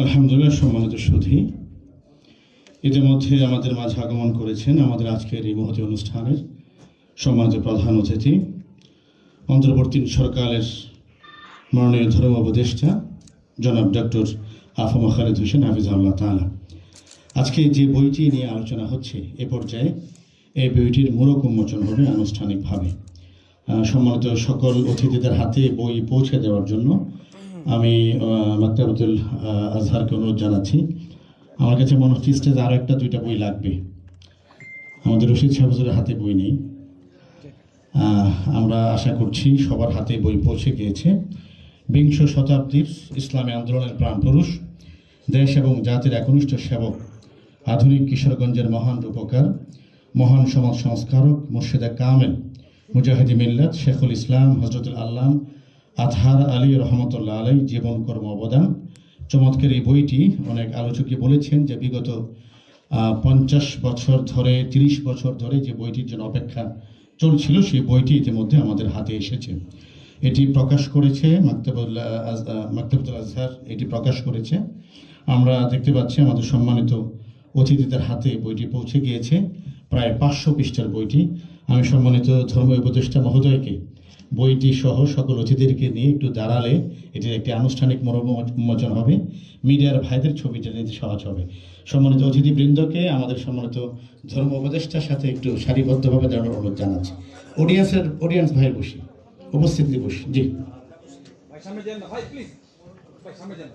আলহামদুলিল্লাহ, সম্মানিত সুধী, ইতিমধ্যে আমাদের মাঝে আগমন করেছেন আমাদের আজকের এই মহতী অনুষ্ঠানের সম্মানিত প্রধান অতিথি, অন্তর্বর্তী সরকারের মাননীয় ধর্ম উপদেষ্টা জনাব ডক্টর আফম খালেদ হোসেন হাফিজাহুল্লাহ তাআলা। আজকে যে বইটি নিয়ে আলোচনা হচ্ছে এ পর্যায়ে এই বইটির মোড়ক উন্মোচন হবে আনুষ্ঠানিকভাবে। সম্মানিত সকল অতিথিদের হাতে বই পৌঁছে দেওয়ার জন্য আমি মাকতাবাতুল আজহারকে অনুরোধ জানাচ্ছি। আমার কাছে মনে হচ্ছে স্টেজে আরও একটা দুইটা বই লাগবে, আমাদের রশিদ সাহেবের হাতে বই নেই। আমরা আশা করছি সবার হাতে বই পৌঁছে গিয়েছে। বিংশ শতাব্দীর ইসলামী আন্দোলনের প্রাণপুরুষ, দেশ এবং জাতির একনিষ্ঠ সেবক, আধুনিক কিশোরগঞ্জের মহান রূপকার, মহান সমাজ সংস্কারক, মুর্শিদে কামেল, মুজাহিদি মিল্লাত শেখুল ইসলাম হজরতুল আল্লাম আতহার আলী রহমতুল্লাহ আলাই জীবন কর্ম অবদান। চমৎকার এই বইটি অনেক আলোচকই বলেছেন যে বিগত 50 বছর ধরে 30 বছর ধরে যে বইটির জন্য অপেক্ষা চলছিল, সেই বইটি ইতিমধ্যে আমাদের হাতে এসেছে। এটি প্রকাশ করেছে মাকতাবাতুল আজহার, এটি প্রকাশ করেছে। আমরা দেখতে পাচ্ছি আমাদের সম্মানিত অতিথিদের হাতে বইটি পৌঁছে গিয়েছে, প্রায় 500 পৃষ্ঠার বইটি। আমি সম্মানিত ধর্ম উপদেষ্টা মহোদয়কে বইটি সহ সকল অতিথিদেরকে নিয়ে একটু দাঁড়ালে এটির একটি আনুষ্ঠানিক উন্মোচন হবে, মিডিয়ার ভাইদের ছবিটা নিতে সহজ হবে। সম্মানিত অতিথিবৃন্দকে আমাদের সম্মানিত ধর্ম উপদেষ্টার সাথে একটু সারিবদ্ধভাবে দাঁড়ানোর অনুরোধ জানাচ্ছি। অডিয়েন্স ভাই বসি, উপস্থিতি বসি। জি ভাই, সামনে যান ভাই, প্লিজ ভাই, সামনে যান।